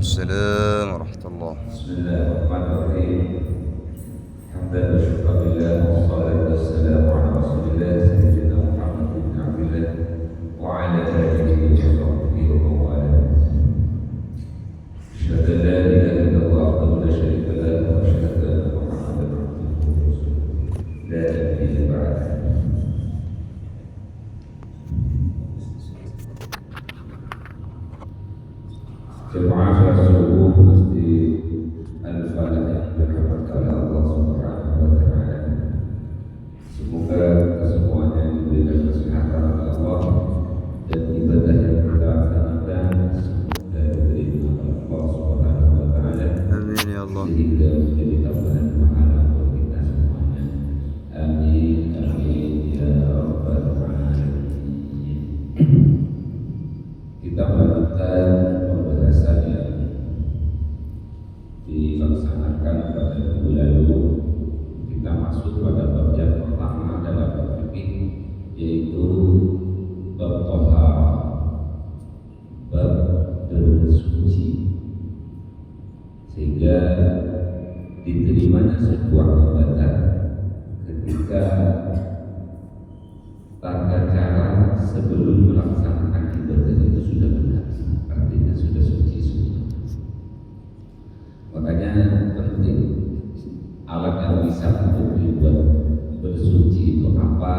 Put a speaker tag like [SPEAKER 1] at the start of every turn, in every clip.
[SPEAKER 1] السلام ورحمة الله.
[SPEAKER 2] بسم الله الرحمن الرحيم. حمدا وشكرا لله والصلاة والسلام على رسول الله سيدنا محمد بن عبد الله وعلى آله وصحبه ومن والاه. أشهد أن لا إله إلا الله وحده لا شريك له وأشهد أن محمدا عبده ورسوله لا نبي بعده. Jemaah salat subuh Masjid Al-Falah yang dirahmati oleh Allah Subhanahu wa taala. Semoga kesemuanya diberikan kesehatan oleh Allah dan ibadah yang kita laksanakan semoga diterima oleh Allah Subhanahu wa taala.
[SPEAKER 1] Amin ya Allah.
[SPEAKER 2] Sehingga menjadi tambahan pahala untuk kita semuanya. Amin amin ya rabbal alamin. Kita melanjutkan pembahasan yang dilaksanakan pada minggu lalu. Kita masuk pada bab yang pertama dalam bab fikih, yaitu bab taharah, bab bersuci, sehingga diterimanya sebuah ibadah ketika tata cara sebelum melaksanakan ibadah itu sudah benar, artinya sudah suci semua. Makanya penting alat yang bisa untuk dibuat bersuci itu apa,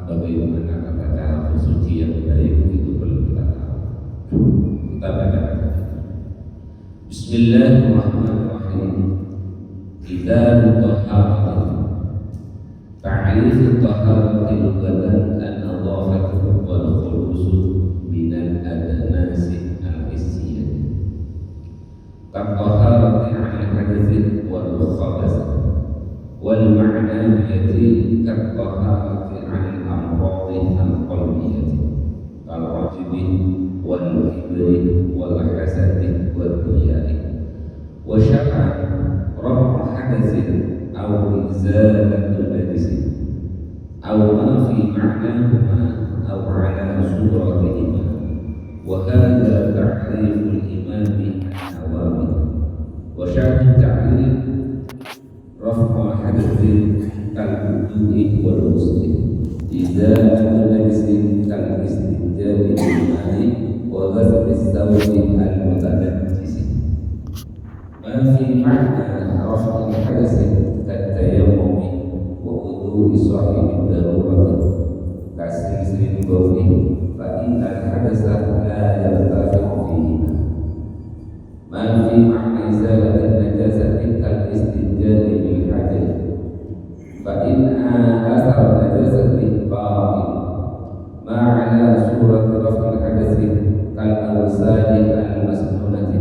[SPEAKER 2] bagaimana tata cara bersuci yang baik, itu perlu kita tahu. Kita baca. Bismillahirrahmanirrahim. Kitabut Taharah. Ta'rif at-taharati lughatan an-nadhafatu wal khulusu min al-adnasi al-hissiyah. Ka-taharati 'an al-hadathi wal khabath wal ma'nawiyati ka-taharati 'an al-amradi al-qalbiyyah kal-rajibi wal kibri wal hasadi wal riya'i wa syar'an rabb hadathin أو إزالة النجس أو ما في معناهما أو على صورتهما وهذا تعريف الإمام النووي وشرح التعريف رفع حدث كالوضوء والغسل إزالة النجس كالاستنجاء بالماء وغسل الثوب المتنجس ما في معنى رفع الحدث كالتيمم ووضوء صاحب الضرورة كسلسل بوله فإن الحدث لا يرتفع فيهما. ما في معنى إزالة النجاسة كالاستنجاء بالحجر فإن أثر النجاسة باطل. ما على صورة رفع الحدث كالأوساخ المسنونة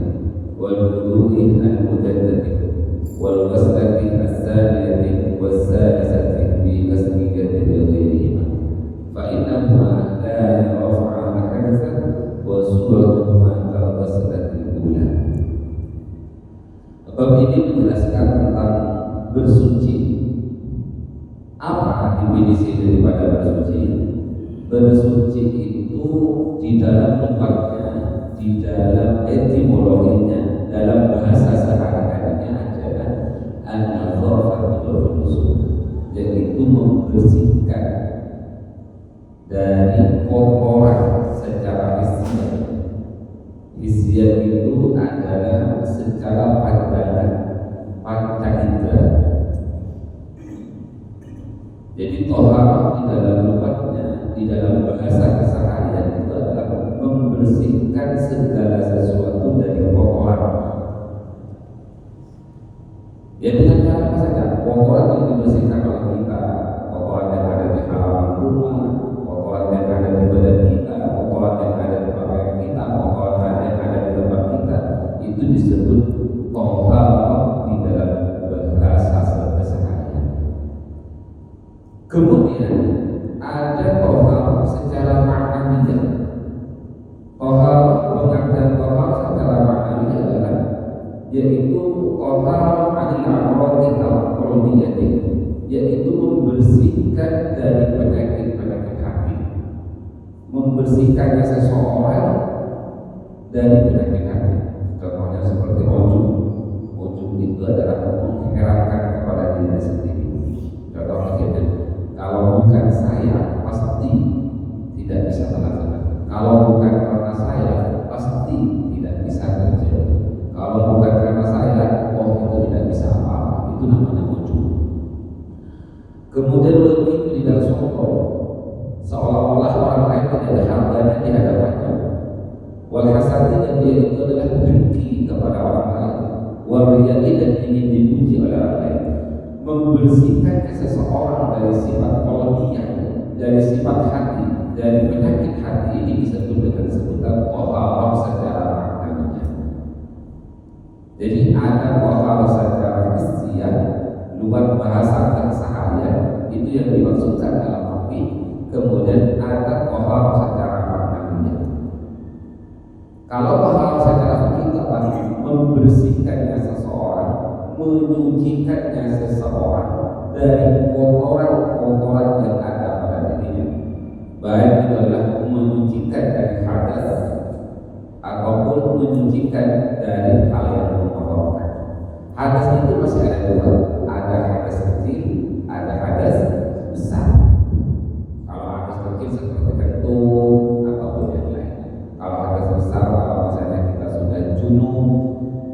[SPEAKER 2] والوضوء المجدد والغسلة الثانية والثالثة بغسل اليد بغيرهما فإنهما لا يرفعان الحدث وصورتهما كالغسلة الأولى. Bab ini menjelaskan tentang bersuci. Apa definisi daripada bersuci? Bersuci itu di dalam tempatnya, di dalam etimologinya, dalam bahasa sehari-harinya adalah an-nadhafatu wal khulusu, yaitu membersihkan dari kotoran secara hisian. Hisian itu adalah secara pandangan, panca indera. Jadi taharah di dalam lughatnya, di dalam bahasa keseharian itu adalah membersihkan segala sesuatu dari kotoran. Ya dengan cara apa saja? Kotoran yang dibersihkan oleh kita, kotoran yang ada di halaman rumah, kotoran yang ada di badan kita, kotoran yang ada di pakaian kita, kotoran yang ada di tempat kita, itu disebut taharah di dalam bahasa keseharian. Kemudian ada taharah secara maknawiyah. Taharah, pengertian taharah secara maknawiyah adalah yaitu taharah anil amradi al-qalbiyyah, yaitu membersihkan dari penyakit-penyakit hati, membersihkannya seseorang dari penyakit hati. Contohnya Kalau bukan karena saya, pasti tidak bisa terjadi. Kalau bukan karena saya, itu tidak bisa apa-apa. Itu namanya ujub. Kemudian lebih tidak sombong, seolah-olah orang lain tidak ada harganya di hadapannya. Walhasadi, dan dia itu adalah dengki kepada orang lain. Wariyai, dan ingin dipuji oleh orang lain. Membersihkannya seseorang dari sifat kolonial, dari sifat hati, dari penyakit hati ini disebut dengan sebutan toharoh secara maknanya. Jadi ada toharoh secara istilah, luar bahasa keseharian, itu yang dimaksudkan dalam fikih. Kemudian ada toharoh secara maknanya. Kalau toharoh secara fikih itu apa? Membersihkannya seseorang, menyucikannya seseorang dari kotoran-kotoran yang ada pada dirinya, baik itu adalah menyucikan dari hadas ataupun menyucikan dari hal yang mengotorkan. Hadas itu masih ada dua, ada hadas kecil, ada hadas besar. Kalau hadas kecil seperti kentut ataupun yang lain. Kalau hadas besar, kalau misalnya kita sudah junub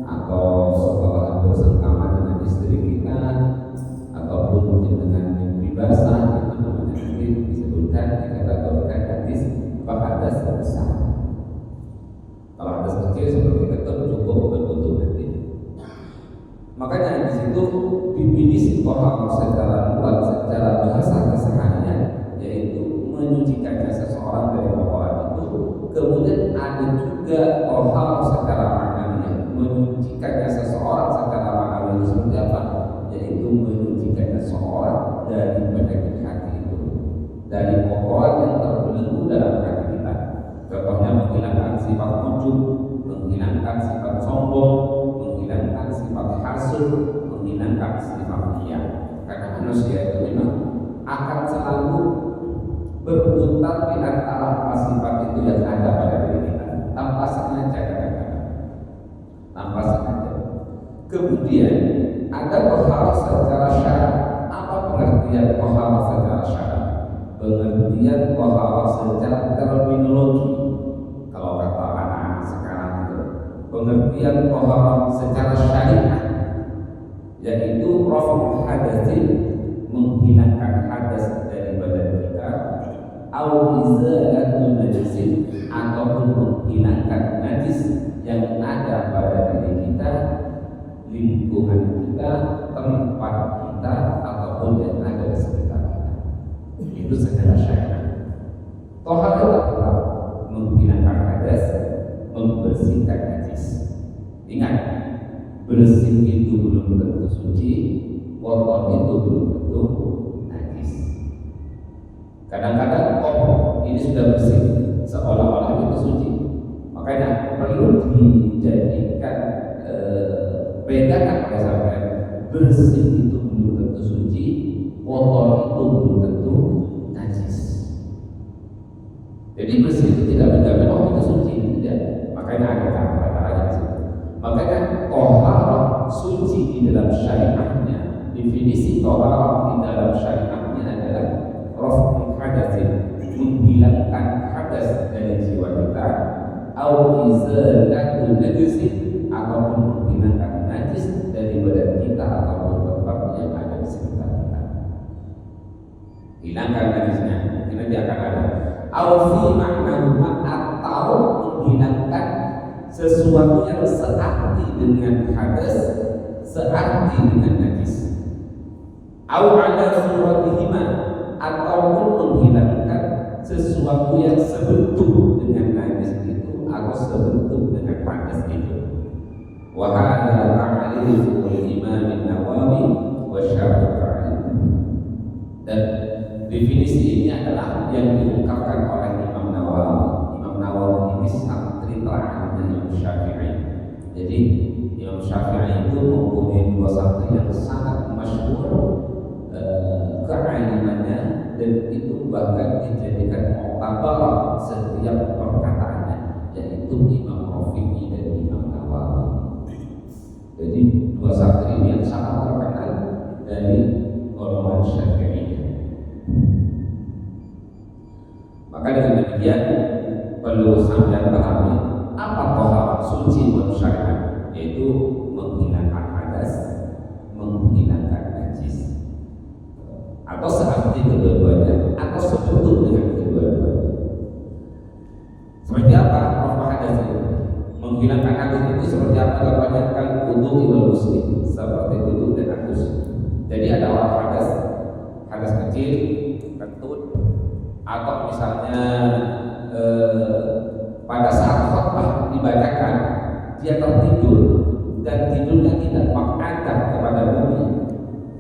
[SPEAKER 2] atau setelah bersengkama dengan istri kita ataupun mungkin dengan mimpi basah, itu namanya nanti disebutkan dikategorikan hadis hadas besar. Kalau hadas kecil seperti kentut cukup berwudu nanti. Makanya di situ definisi toharoh secara luas, secara bahasa keseharian, yaitu menyucikannya seseorang dari kotoran itu. Kemudian ada juga toharoh secara maknanya, menyucikannya seseorang secara maknawi itu seperti apa? Yaitu menyucikannya seseorang dari penyakit hati itu, dari kotoran yang terbelenggu dalam hati kita. Contohnya menghilangkan sifat ujub, menghilangkan sifat sombong, menghilangkan sifat hasud, menghilangkan sifat riya. Karena manusia itu memang akan selalu berputar di antara sifat itu yang ada pada diri kita, tanpa sengaja kadang-kadang, tanpa sengaja. Kemudian ada toharoh secara syarat. Apa pengertian toharoh secara syarat? Pengertian toharoh secara terminologi. Kalau kata anak-anak sekarang itu, pengertian toharoh secara syariat, yaitu raf'ul hadasin, menghilangkan hadas dari badan kita, au izalatun najisin, ataupun menghilangkan najis yang ada pada diri kita, lingkungan kita, tempat kita, ataupun yang ada di sekitar kita. Itu secara syariat. Toharoh itu apa? Menghilangkan hadas, membersihkan najis. Ingat, bersih itu belum tentu suci, kotor itu belum tentu najis. Kadang-kadang ini sudah bersih, seolah-olah itu suci. Makanya perlu dijadikan pegangan pada sampean. Bersih itu belum tentu suci, kotor itu belum tentu najis. Jadi bersih itu tidak menjamin itu suci, tidak. Makanya ada kata-kata di situ. Makanya toharoh suci di dalam syariatnya, definisi toharoh di dalam syariatnya adalah raf'ul hadasin, menghilangkan hadas dari jiwa kita, au izalatun najisin, ataupun menghilangkan najis dari badan kita ataupun tempat yang ada di sekitar kita. Hilangkan najisnya, mungkin nanti akan ada. Au fi ma'nahuma, atau menghilangkan sesuatu yang searti dengan hadas, searti dengan najis. Au ala suratihima, ataupun menghilangkan sesuatu yang sebentuk dengan najis itu atau sebentuk dengan hadas itu. Wa hadza ta'riful Imam An-Nawawi wa Syafi'i. Dan definisi ini adalah yang diungkapkan oleh Imam Nawawi. Imam Nawawi ini santri terakhirnya Imam Syafi'i. Jadi Imam Syafi'i itu mempunyai dua santri yang sangat masyhur kealimannya, dan itu bahkan dijadikan muktabar setiap perkataannya, yaitu Imam Rafi'i dan Imam Nawawi. Jadi dua santri yang sangat terkenal dari golongan Syafi'i. Maka dengan demikian perlu perlu sampai pahami apa toharat suci menurut syariat, yaitu menghilangkan hadas, menghilangkan najis, atau searti kedua-duanya, atau sebentuk dengan kedua-duanya. Seperti apa rafah hadas itu? Menghilangkan hadas itu seperti apa? Terpanjatkan wudu ilal muslim, seperti wudu dan hadas. Jadi ada orang hadas kecil, kentut, atau misalnya pada saat khutbah dibacakan dia tertidur dan tidurnya tidak menghadap kepada bumi,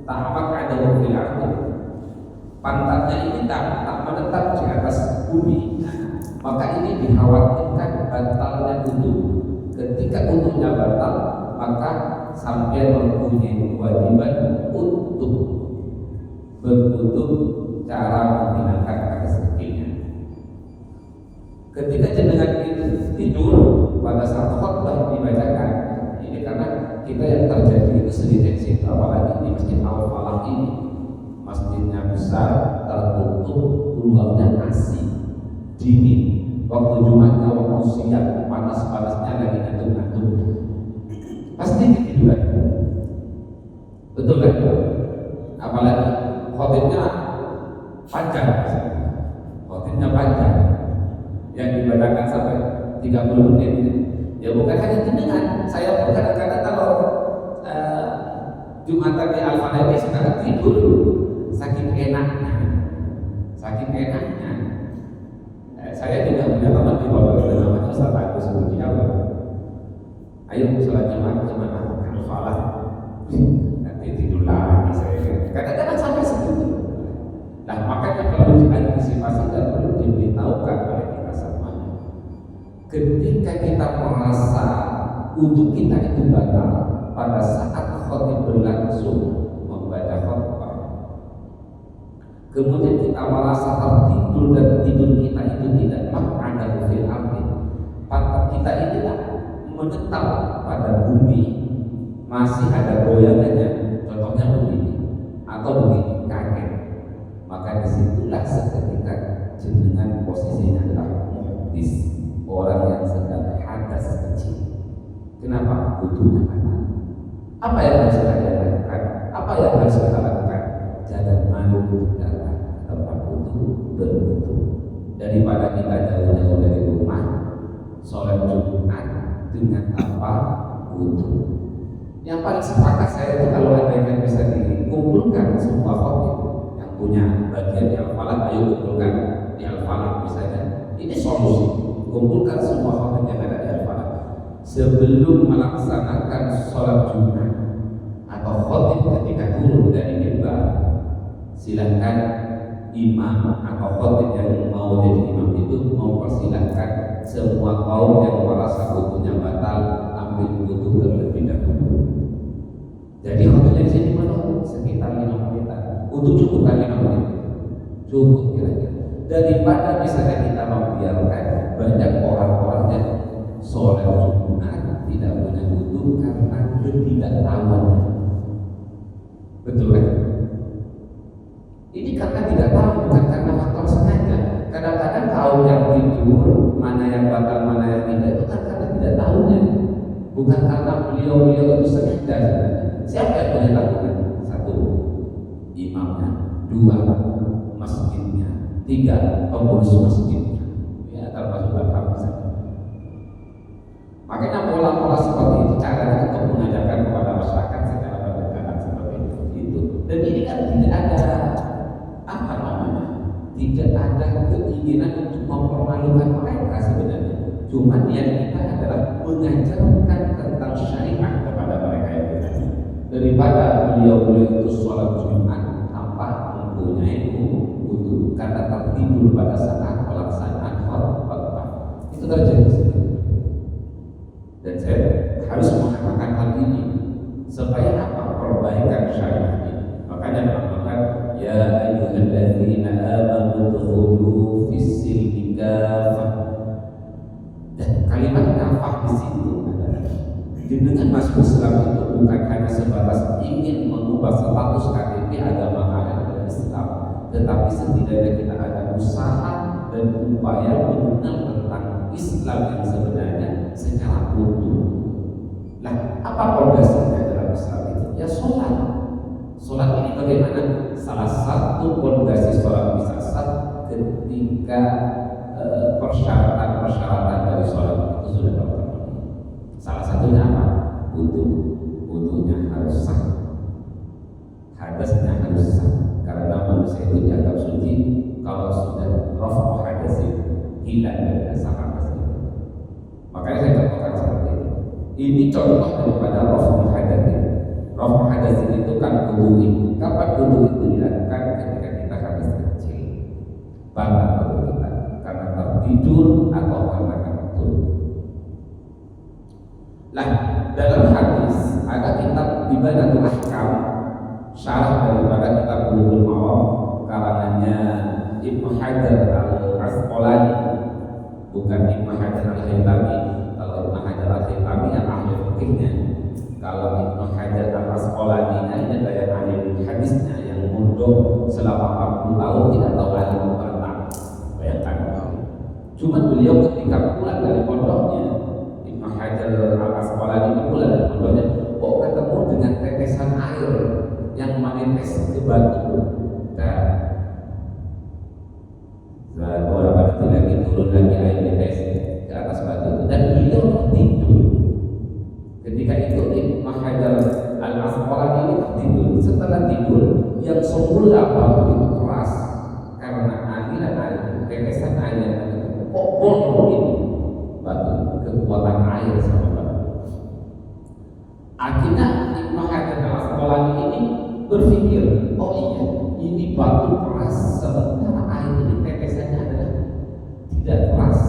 [SPEAKER 2] tak ada fil ardi, pantatnya ini tak menetap di atas bumi, maka ini dikhawatirkan batalnya wudu. Ketika wudunya batal, maka sampai mempunyai kewajiban untuk berwudu cara menghilangkan hadas kecilnya. Ketika jenengan tidur pada saat khutbah dibacakan, ini karena kita yang terjadi itu sedeteksi, apalagi di Masjid Al-Falah ini, masjidnya besar, tertutup, ruangnya AC, dingin. Waktu Jumatnya waktu siang, panas-panasnya lagi ngantuk-ngantuk, pasti ketiduran. Betul kan? Apalagi khotibnya panjang, yang dibacakan sampai 30 menit. Ya bukan hanya jenengan, saya pun kadang-kadang kalau Jumatan di Al-Falah ini sekarang tidur saking enaknya. Saya tidak punya teman di bawah namanya Ustaz Agus Budiawan. Ayo sholat Jumat gimana? Al-Falah. Nanti tidur lagi saya. Kadang-kadang sampai segitu. Nah makanya kalau diantisipasi dan perlu diberitahukan oleh kita semuanya. Ketika kita merasa untuk kita itu batal pada saat khotib berlangsung membaca khutbah, kemudian kita merasa tertidur dan tidur kita itu tidak ada fil ardi, pantat kita ini tidak menetap pada bumi, masih ada goyangannya, contohnya begini atau begini, kaget, maka disitulah seketika jenengan posisinya adalah muhdis, orang yang sedang hadas kecil. Kenapa? Butuhnya batal. Apa yang harus kita lakukan? Apa yang harus kita lakukan? Jangan malu datang ke tempat wudu berwudu. Daripada kita jauh-jauh dari rumah, sholat Jumat dengan tanpa wudu. Yang paling sepakat saya itu kalau ada yang bisa dikumpulkan semua khotib yang punya bagian di Al-Falah, ayo kumpulkan di Al-Falah misalnya. Ini solusi. Kumpulkan semua khotib yang ada di Al-Falah sebelum melaksanakan sholat Jumat atau khotib ketika turun dari mimbar. Silakan imam atau khotib yang mau jadi imam itu mempersilahkan semua kaum yang merasa wudunya batal ambil wudu terlebih dahulu. Jadi khotibnya di sini mana? Sekitar 5 menit. Wudu cukup kan 5 menit? Cukup kira-kira. Daripada misalnya kita membiarkan banyak orang-orang yang sholat Jumat tidak punya wudu karena ketidaktahuan. Betul kan? Ini karena tidak tahu, bukan karena faktor sengaja. Kadang-kadang kaum yang tidur, mana yang batal, mana yang tidak, itu kan karena tidak tahunya. Bukan karena beliau itu sengaja. Siapa yang boleh lakukan? 1, imamnya. 2, masjidnya. 3, pengurus masjidnya. Ya, termasuk bapak misalnya. Makanya pola-pola seperti itu caranya untuk mengajarkan kepada masyarakat secara berkaitan seperti itu. Dan ini kan tidak ada tidak ada keinginan untuk mempermalukan mereka sebenarnya. Cuma niat kita adalah mengajarkan tentang syariat kepada mereka itu. Daripada beliau itu sholat Jumat tanpa mempunyai wudu karena tertidur pada saat pelaksanaan khutbah. Itu terjadi sebenarnya. Dan saya harus mengatakan hal ini supaya apa? Perbaikan syariat ini. Makanya mengatakan ya ayyuhalladzina amanu dkhulu fis-silmi kafah. Dan kalimat kafah di situ adalah dengan masuk Islam itu bukan hanya sebatas ingin mengubah status KTP agama kalian dari Islam, tetapi setidaknya kita ada usaha dan upaya mengenal tentang
[SPEAKER 3] Islam yang sebenarnya secara utuh. Nah, apa pondasinya dalam Islam itu? Ya sholat. Sholat ini bagaimana? Salah satu pondasi sholat bisa sah ketika persyaratan dari sholat itu sudah terpenuhi. Salah satunya apa? Wudunya harus sah, hadasnya harus sah. Karena manusia itu dianggap suci kalau sudah rafa hadas hilang dari dasar hadas itu. Makanya saya katakan seperti itu. Ini contoh daripada rafa hadas ini. Rafa hadas itu kan wudu. Kapan wudu itu dilakukan? Ketika kita hadas kecil, banget wudu kita karena tertidur atau karena kantuk. Nah, dalam hadis ada kitab Ibadatul Ahkam, syarah daripada kitab Bulughul Maram karangannya Ibnu Hajar Al-Asqalani, bukan Ibnu Hajar Al-Haytami. Kalau Ibnu Hajar Al-Haytami yang ahli fikihnya, kalau Ibnu Hajar Al-Asqalani ini adalah ahli hadisnya yang mondok selama 40 tahun tidak tahu alim tentang. Bayangkan, cuma beliau ketika pulang dari pondoknya, Ibnu Hajar Al-Asqalani ini pulang dari pondoknya, kok ketemu dengan tetesan air yang menetes ke batu. Dan beberapa detik lagi turun lagi air netes ke atas batu, dan beliau tertidur. Ketika itu Ibnu Hajar Al-Asqalani ini tertidur. Setelah tidur, yang semula batu itu keras karena aliran air, tetesan air kok bolong ini batu, kekuatan air sama batu. Akhirnya Ibnu Hajar Al-Asqalani ini berpikir, oh iya, ini batu keras sementara air ini tetesannya adalah tidak keras.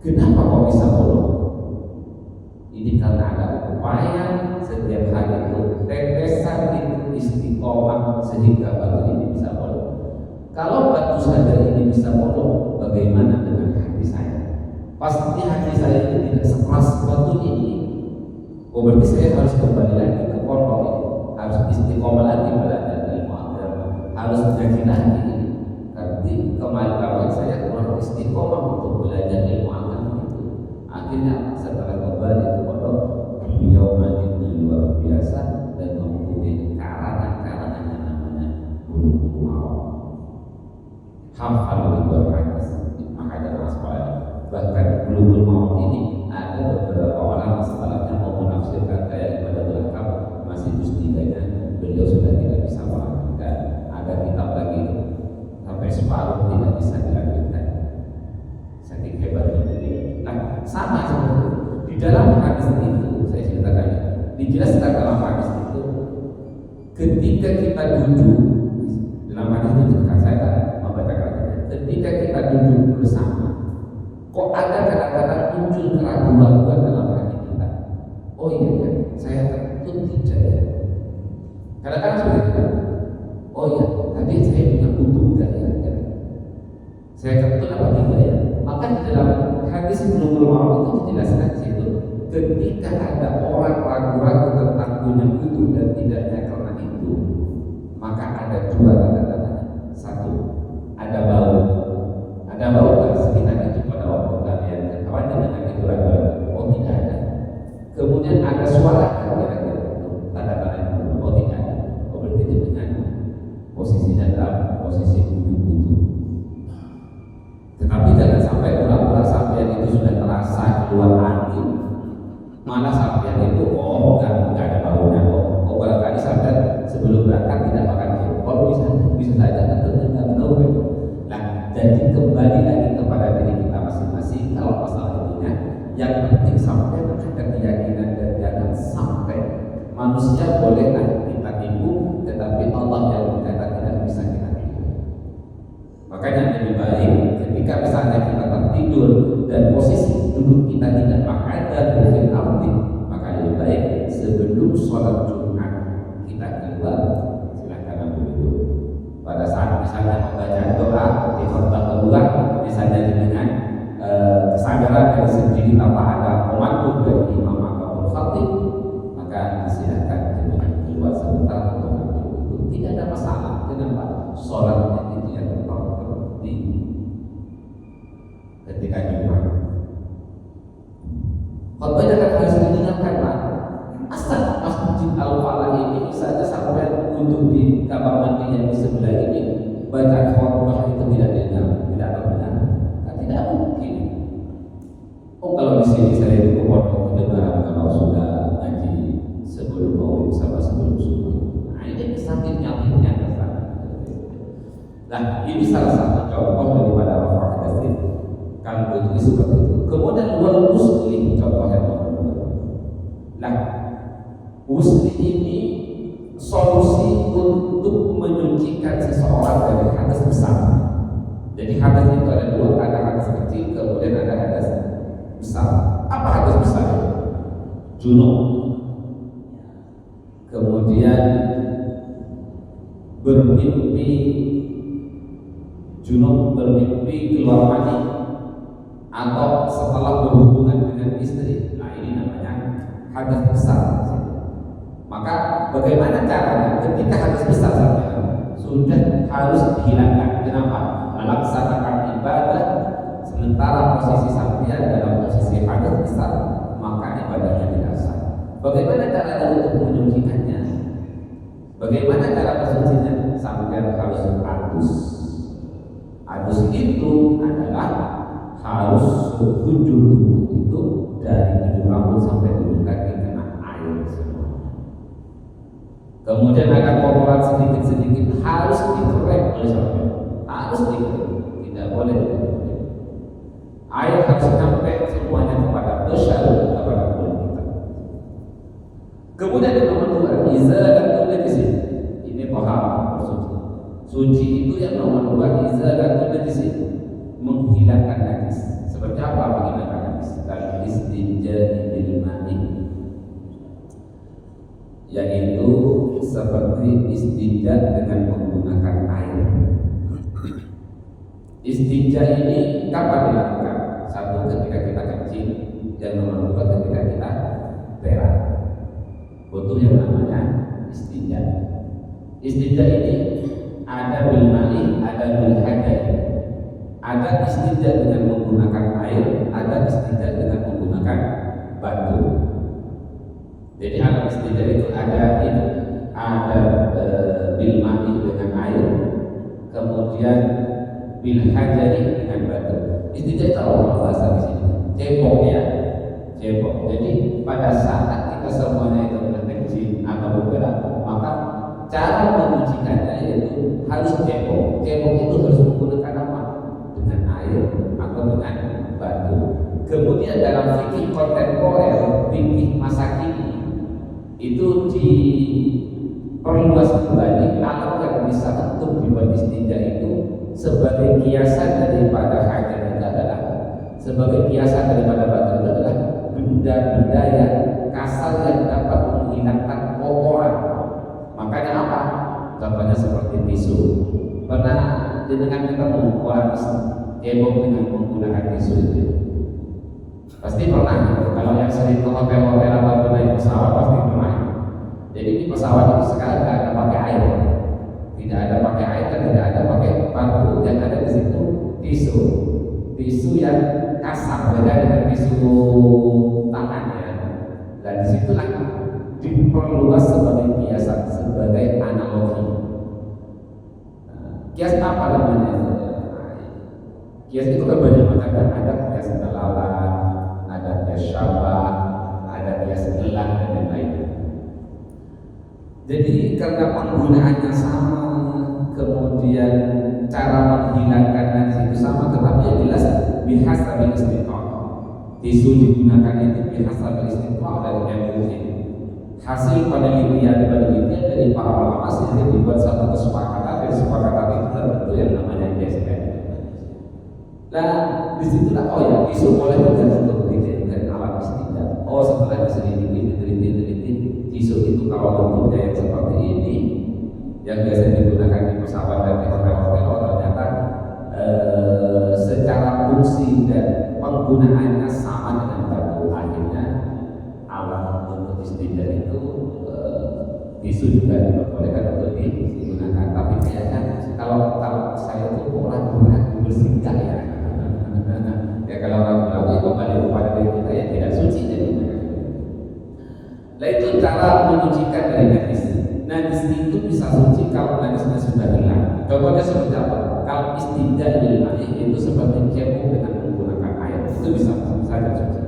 [SPEAKER 3] Kenapa kok bisa bolong? Ini karena ada upaya setiap hari itu tetesan itu istiqomah sehingga batu ini bisa bolong. Kalau batu saja ini bisa bolong, bagaimana dengan hati saya? Pasti hati saya ini tidak sekeras batu ini. Oh, berarti saya harus kembali lagi ke pondok ini, harus istiqomah lagi belajar ilmu agama, harus mengaji lagi. Nanti kemarin saya kurang istiqomah untuk belajar ilmu agama itu. Akhirnya setelah kembali ke pondok, beliau mandinya luar biasa dan mempunyai karangan-karangan yang namanya Bulughul Maram. Hafal ribuan hadis Ibnu Hajar Al-Asqalani. Bahkan Bulughul Maram ini ada beberapa orang setelahnya mau menafsirkan kayak Ibadatul Ahkam masih juz 3-nya beliau sudah tidak bisa melanjutkan. Ada kitab lagi sampai separuh tidak bisa dilanjutkan. Saking hebatnya beliau. Nah, sama seperti itu. Di dalam hadis itu saya ceritakan, dijelaskan dalam hadis itu ketika kita duduk dalam hadis itu saya akan membacakan ketika kita duduk bersama, kok ada kadang-kadang muncul keraguan dalam hati kita. Oh iya ya, saya tertutup tidak ya. Kadang-kadang seperti itu. Oh iya, tadi saya punya kutu enggak ya? Saya tertutup apa tidak ya? Maka di dalam hadis Bulughul Maram itu dijelaskan di situ. Ketika ada orang ragu-ragu tentang punya kutu dan tidaknya karena itu, maka ada dua tanda-tanda. Satu, ada bau. Ada bau nggak sekitar itu pada waktu kalian kawan dengan itu ragu-ragu? Oh tidak ada. Kemudian ada suara kira-kira tanda-tanda. Oh tidak ada. Oh berarti itu dengan posisinya dalam posisi kutu-kutu. Tetapi jangan sampai pura-pura sampean itu sudah terasa keluar angin, malah sampean itu enggak ada baunya. Oh barangkali sampean sebelum berangkat tidak makan jengkol, bisa saja tentunya nggak tahu. Nah, jadi kembali lagi kepada diri kita masing-masing. Kalau masalah itunya, yang penting sampai ada keyakinan dan jangan sampai manusia bolehlah kita tipu, tetapi Allah yang berkata tidak bisa kita tipu. Makanya lebih baik ketika misalnya kita tertidur dan posisi duduk kita tidak menghadap ke arti, maka lebih baik sebelum sholat Jumat kita keluar, silakan ambil itu. Pada saat misalnya membaca doa di khutbah kedua, misalnya dengan kesadaran dari sendiri tanpa ada pemandu dari imam ataupun khatib, maka silakan keluar sebentar untuk ambil itu. Tidak ada masalah. Kenapa? Sholatnya itu yang terpenting. Ketika untuk di kamar mandi yang di sebelah ini bacaan khutbah itu tidak dengar, tidak terdengar, kan tidak mungkin. Oh kalau di sini saya itu pondok kedengaran kalau sudah ngaji sebelum maghrib sama sebelum subuh. Nah ini saking nyamannya kesana. Nah ini salah satu contoh daripada rafa hadas itu. Kalau itu seperti itu. Kemudian wal muslim contoh yang kedua. Nah muslim ini solusi untuk menyucikan seseorang dari hadas besar. Jadi hadas itu ada dua, ada hadas kecil, kemudian ada hadas besar. Apa hadas besar? Junub. Kemudian bermimpi junub, bermimpi keluar mani, atau setelah berhubungan dengan istri. Nah ini namanya hadas besar. Maka bagaimana caranya ketika hadas besar saja sudah harus dihilangkan? Kenapa? Melaksanakan ibadah sementara posisi sampean dalam posisi hadas besar, maka ibadahnya tidak sah. Bagaimana caranya untuk menyucikannya? Bagaimana cara mensucinya? Sampean harus adus. Adus itu adalah harus ujung tubuh itu dari ujung rambut sampai ujung kaki kena air semua. Kemudian ada kotoran sedikit-sedikit harus dikorek oleh sampean, harus dikorek, tidak boleh dikorek. Air harus sampai semuanya kepada besyar, kepada kulit kita. Kemudian yang nomor dua, izalatul najis. Ini paham bersuci. Suci itu yang nomor dua, izalatul najis, menghilangkan najis. Seperti apa menghilangkan najis? Kal istinja bil ma'i, yaitu seperti istinja dengan menggunakan air. Istinja ini kapan dilakukan? Satu, ketika kita kencing, dan nomor dua, ketika kita berak. Butuh yang namanya istinja. Istinja ini ada bil ma'i, ada bil hajar. Ada istinja dengan menggunakan air, ada istinja dengan menggunakan batu. Jadi alat istinja itu ada bil ma'i dengan air, kemudian bil hajari dengan batu. Istinja itu apa bahasa di sini? Cebok ya, cebok. Jadi pada saat kita semuanya itu kencing atau bergerak, maka cara mencucikannya yaitu harus cebok. Cebok itu harus menggunakan apa? Dengan air atau dengan batu. Kemudian dalam fikih kontemporer, fikih masa kini itu diperluas kembali alat yang bisa untuk dibuat istinja itu sebagai kiasan daripada hajar itu adalah sebagai kiasan daripada batu itu adalah benda-benda yang kasar yang dapat menghilangkan kotoran. Makanya apa? Contohnya seperti tisu. Pernah dengan ketemu orang cebok dengan menggunakan tisu itu? Pasti pernah. Kalau yang sering ke hotel-hotel atau naik pesawat pasti pernah. Jadi di pesawat itu sekarang tidak ada pakai air, tidak ada pakai air dan tidak ada pakai batu. Yang ada di situ tisu, tisu yang kasar beda dengan tisu tangannya. Dan disitulah diperluas sebagai kiasan, sebagai analogi. Kias apa namanya? Kias itu kan banyak macam, ada kias belalang, ada kias syabah, ada kias gelang dan lain-lain. Jadi karena penggunaannya sama, kemudian cara menghilangkan najis itu sama, tetapi yang jelas bihasabil istiqah. Tisu digunakan itu bihasabil istiqah dari MUI. Hasil penelitian dari para ulama sehingga dibuat satu kesepakatan, dan kesepakatan itu terbentuk yang namanya ISPN. Nah, disitulah tisu boleh juga untuk dijadikan alat istinja. Setelah diteliti, tisu itu kalau bentuknya yang seperti ini, yang biasa digunakan di pesawat dan di hotel-hotel, ternyata secara fungsi dan penggunaannya sama dengan batu. Akhirnya alat untuk istinja itu tisu juga diperbolehkan untuk digunakan. Tapi kayaknya kalau saya itu orang bersinggah ya. Ya kalau ragu-ragu kembali kepada diri kita yang tidak suci jadi. Nah itu cara menyucikan dari najis. Najis najis itu bisa suci kalau najisnya sudah hilang. Contohnya seperti apa? Kalau istinja bil ma'i itu seperti cebok dengan menggunakan air, itu bisa saja suci.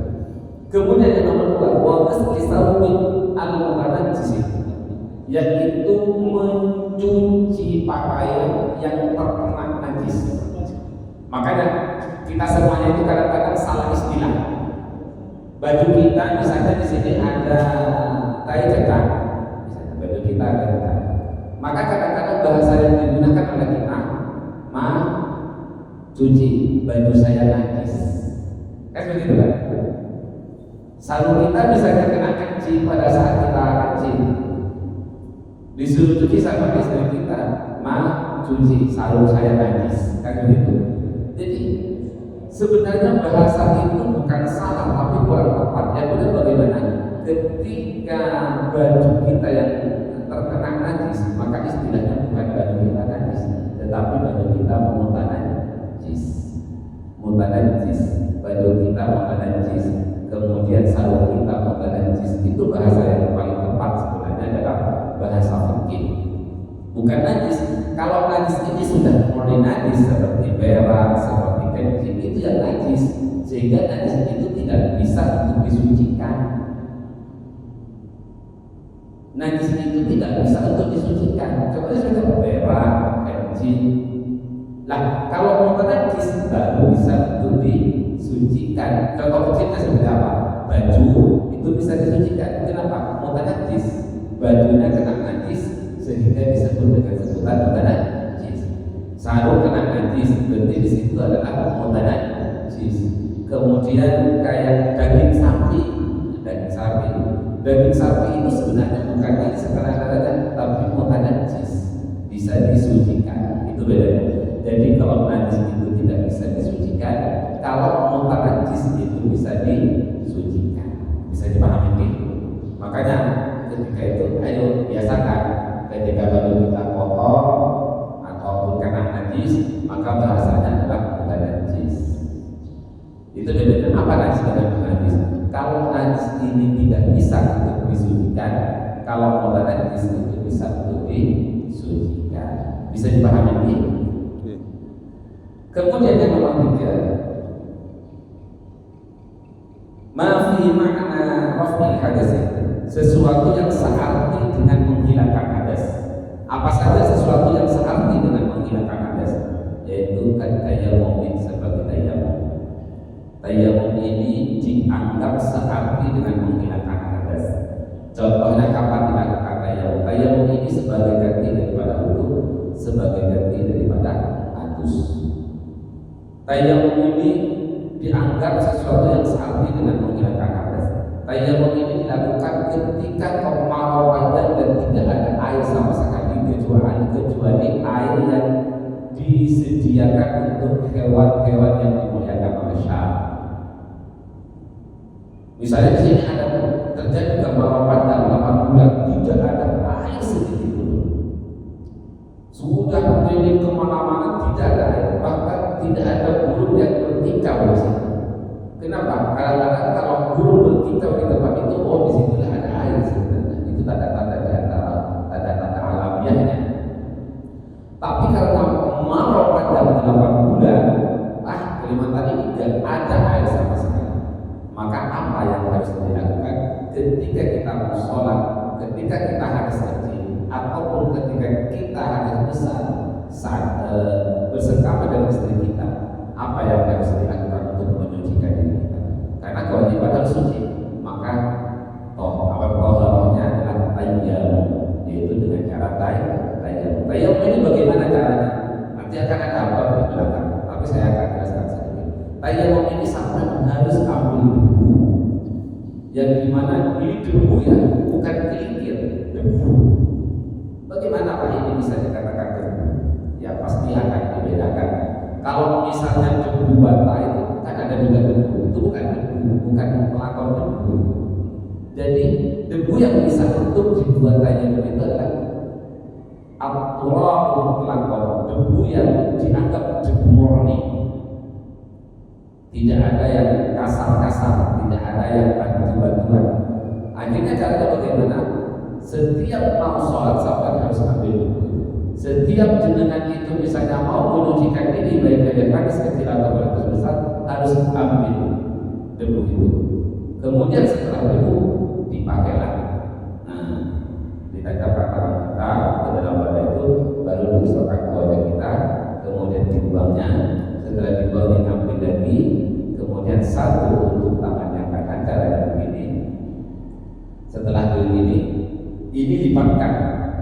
[SPEAKER 3] Kemudian yang nomor dua, wa ghusli sawbil al-mutanajjis, yaitu mencuci pakaian yang terkena najis. Makanya kita semuanya itu kadang-kadang salah istilah. Baju kita misalnya di sini ada tai cetak, misalnya baju kita ada cetak. Maka kadang-kadang bahasa yang digunakan oleh kita, cuci baju saya najis. Kan begitu kan? Sarung kita misalnya kena kencing pada saat kita kencing, disuruh cuci sama istri kita, cuci sarung saya najis. Kan begitu. Jadi sebenarnya bahasa itu bukan salah tapi kurang tepat. Yang benar bagaimana? Ketika baju kita yang terkena najis, maka istilahnya bukan baju kita najis, tetapi baju kita mutanajjis. Mutanajjis, baju kita mutanajjis, kemudian sarung kita mutanajjis. Itu bahasa yang paling tepat sebenarnya adalah bahasa fikih. Bukan najis. Kalau najis ini sudah mulai najis seperti berak, seperti kencing, itu yang najis, sehingga najis itu tidak bisa untuk disucikan. Najis itu tidak bisa untuk disucikan. Coba sudah berak, kencing. Lah, kalau mutanajjis baru bisa untuk disucikan. Contoh kecilnya seperti apa? Baju itu bisa disucikan. Kenapa? Mutanajjis, bajunya kena najis sehingga disebut dengan sebutan mutanajjis. Sarung kena najis, berarti di situ adalah mutanajjis. Kemudian kayak daging sapi, daging sapi itu sebenarnya bukan najis sekadar-kadar, tapi mutanajjis, bisa disucikan. Itu bedanya. Jadi kalau najis itu tidak bisa disucikan, kalau mutanajjis itu bisa disucikan. Bisa dipahami ini? Makanya ketika itu, ayo biasakan ketika baju kita kotor ataupun kena najis, maka bahasanya adalah mutanajjis. Itu bedanya. Apa najis dengan najis? Kalau najis ini tidak bisa untuk disucikan, kalau mutanajjis itu bisa untuk disucikan. Bisa dipahami ini? Kemudian yang nomor 3, ma fi makna raf'il hadas, sesuatu yang searti dengan menghilangkan hadas. Apa saja sesuatu yang searti dengan menghilangkan hadas? Yaitu tayammum, seperti tayammum. Tayammum ini dianggap searti dengan menghilangkan hadas. Contohnya kapan dilakukan tayammum? Tayammum ini sebagai ganti daripada wudu, sebagai ganti daripada adus. Tayammum ini dianggap sesuatu yang searti dengan menghilangkan hadas. Tayammum ini dilakukan ketika kemarau panjang dan tidak ada air sama sekali, kecuali air yang disediakan untuk hewan-hewan yang dimuliakan oleh syariat. Misalnya di sini ada terjadi kemarau panjang 8 bulan, tidak ada air sedikit pun. Sudah keliling kemana-mana tidak ada air, bahkan tidak ada burung yang berkicau di situ. Kenapa? Kadang-kadang kalau burung berkicau di tempat itu, di situ ada air sebenarnya. Itu tanda-tanda di antara tanda-tanda alamiahnya. Tapi karena kemarau panjang 8 bulan, Kalimantan ini tidak ada air sama sekali. Maka apa yang harus dilakukan ketika kita mau sholat, ketika kita harus kencing, ataupun ketika kita harus besar saat bersengkama dengan istri kita, apa yang harus dilakukan untuk menyucikan diri kita? Karena kewajiban harus suci, maka toharohnya adalah tayammum, yaitu dengan cara tayammum. Tayammum ini bagaimana caranya? Nanti akan ada apa di belakang, tapi saya akan jelaskan sedikit. Tayammum ini sampai harus ambil debu, yang dimana ini debu ya, bukan kelingkir, debu. Bagaimana Pak ini bisa dikatakan debu? Ya pasti akan dibedakan. Kalau misalnya debu bata itu kan ada juga debu, itu bukan debu, bukan pelakon debu. Jadi debu yang bisa untuk dibuat tayammum itu adalah at-turabul pelakon, debu yang dianggap debu murni. Tidak ada yang kasar-kasar, tidak ada yang batu-batuan. Akhirnya caranya bagaimana? Setiap mau sholat sampai harus ambil wudhu. Setiap jenengan itu misalnya mau menyucikan diri baik dari hadis kecil atau hadis besar harus ambil debu itu. Kemudian setelah debu dipakailah. Nah, ditancapkan tangan kita ke dalam wadah itu, baru diusapkan ke wajah kita, kemudian dibuangnya. Setelah dibuang diambil lagi, kemudian satu untuk tangan yang kanan, caranya begini. Setelah begini, ini lipatkan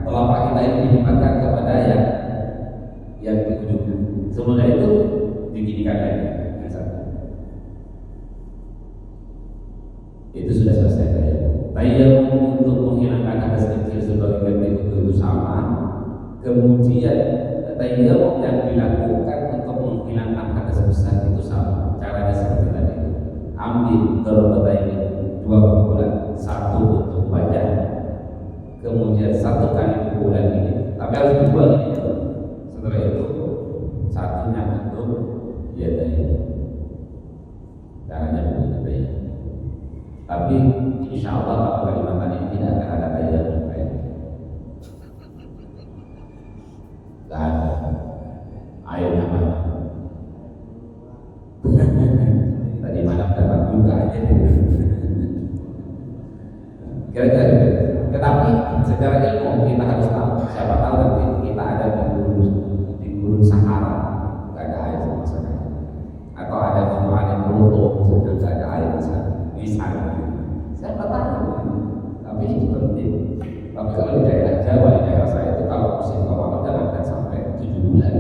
[SPEAKER 3] telapak kita ini dilipatkan kepada yang di ujung. Semudah itu diginikan lagi yang satu. Itu sudah selesai tayammum. Tayammum untuk menghilangkan hadas kecil sebagai ganti wudhu itu sama. Kemudian tayammum yang dilakukan untuk menghilangkan hadas besar itu sama. Caranya seperti tadi. Ambil darurata ini 2 pukulan, satu untuk wajah, kemudian 1 kali pukulan ini, tapi harus dibuang ini. Setelah itu satunya untuk yadayni. Caranya begitu ya. Tapi insya Allah kalau Kalimantan ini tidak akan ada tayammum kayak tidak ada. Airnya mana? Tadi malam dapat juga aja. Kira-kira. Tetapi secara ilmu kita harus tahu. Siapa tahu nanti kita ada di gurun Sahara, nggak ada air sama sekali. Atau ada di Pluto, sudah nggak ada air di sana. Siapa tahu? Tapi itu penting. Tapi kalau di daerah Jawa, di daerah saya itu kalau musim kemarau jangan sampai 7 bulan,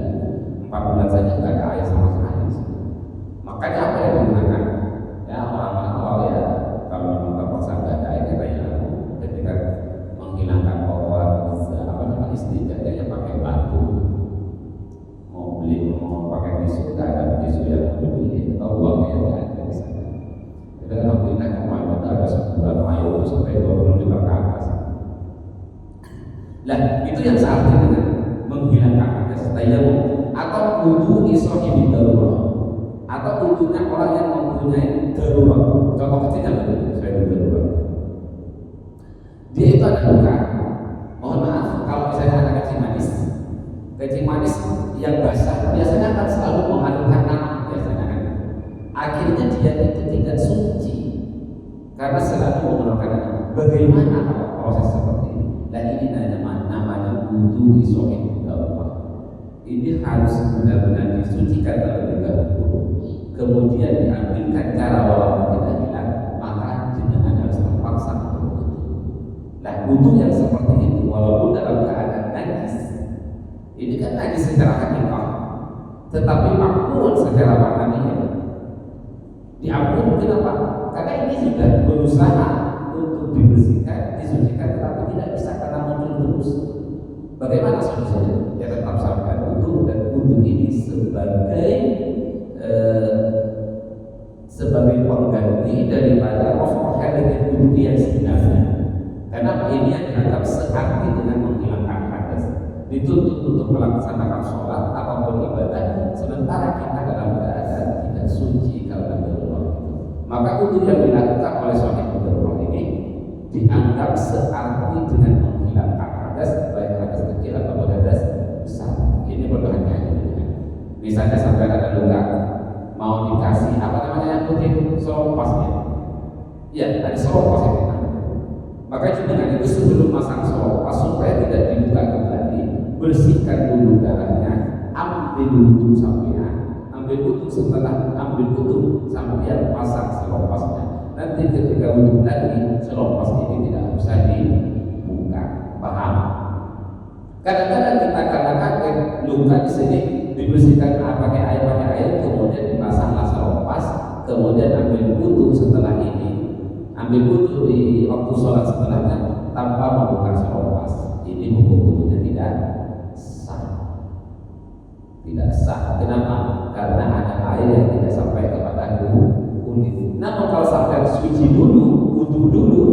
[SPEAKER 3] 4 bulan saja nggak ada air sama sekali. Makanya apa yang digunakan? Ya orang-orang awal ya, kalau memang terpaksa nggak ada air kita ya ketika menghilangkan kotoran istilahnya ya pakai batu. Mau beli mau pakai tisu, nggak ada tisu yang beli atau uangnya yang nggak ada di sana. Jadi alhamdulillah kemarin itu ada sebulan air itu sampai 20 liter ke atas. Nah itu yang searti dengan menghilangkan hadas tayammum atau wudhu isohibi darurat, atau wudhunya orang yang mempunyai darurat. Contoh kecilnya begini, saya darurat. Dia itu ada luka. Mohon maaf kalau misalnya ada kencing manis yang basah biasanya akan selalu mengandungkan nanah biasanya kan. Akhirnya dia itu tidak suci karena selalu menggunakan nanah. Bagaimana kalau proses seperti ini? Dan ini namanya wudhu isohibi darurat. Ini harus benar-benar disucikan terlebih dahulu, kemudian diambilkan cara walaupun tidak hilang, maka jenengan harus terpaksa untuk wudhu. Nah, wudhu yang seperti itu walaupun dalam keadaan najis, ini kan najis secara hakikah, tetapi makmur secara maknanya. Diampuni kenapa? Karena ini sudah berusaha untuk dibersihkan, disucikan, tetapi tidak bisa karena muncul terus. Bagaimana solusinya? Ya tetap sampaikan wudhu, dan wudhu ini sebagai pengganti daripada raf'ul hadath wudhu yang sebenarnya. Karena ini yang dianggap searti dengan menghilangkan hadas. Dituntut untuk melaksanakan sholat ataupun ibadah sementara kita dalam keadaan tidak suci kalau darurat. Maka wudhu yang dilakukan oleh sahib darurat ini dianggap searti dengan menghilangkan hadas, baik hadas kecil atau hadas besar. Ini perlu hati-hati. Misalnya sampai ada luka, mau dikasih apa namanya yang putih itu solopasnya. Ya, ada solopas itu. Maka dengan itu sebelum masang solopas supaya tidak dibuka kembali, bersihkan dulu darahnya, ambil wudhu sampean, ambil wudhu setelah ambil wudhu sampean pasang selopasnya. Nanti ketika wudhu lagi, selopas ini tidak usah dibuka. Paham? Kadang-kadang kita karena kaget luka di sini dibersihkan pakai air, kemudian dipasanglah selopas, kemudian ambil wudhu setelah ini, ambil wudhu di waktu sholat setelahnya tanpa membuka selopas. Ini hukum wudhunya tidak sah. Tidak sah. Kenapa? Karena ada air yang tidak sampai kepada kulit. Namun kalau sampai suci dulu, wudhu dulu,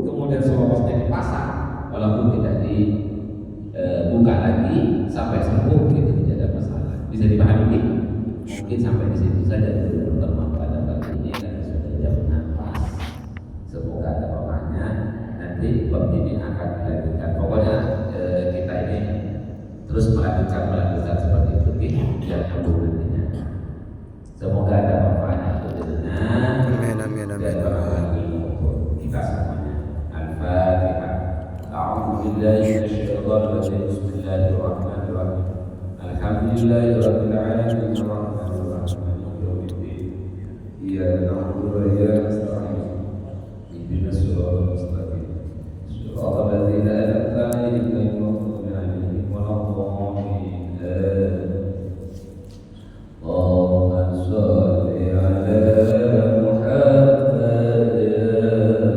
[SPEAKER 3] kemudian selopasnya dipasang, walaupun tidak dibuka lagi sampai sembuh, itu tidak ada masalah. Bisa dipahami? Mungkin sampai di situ saja dulu pertemuan pada pagi ini, dan sudah jam 6. Semoga ada pemahamannya. Nanti bab ini akan semacam melakukan seperti itu tidak nyambung nantinya. Semoga ada manfaatnya untuk jenengan
[SPEAKER 1] Amin, amin, amin.
[SPEAKER 3] dan barangkali untuk kita semuanya. Al-Fatihah. A'udzu billahi minasyaitonir rajim. Bismillahirrahmanirrahim. Alhamdulillahirabbil alamin.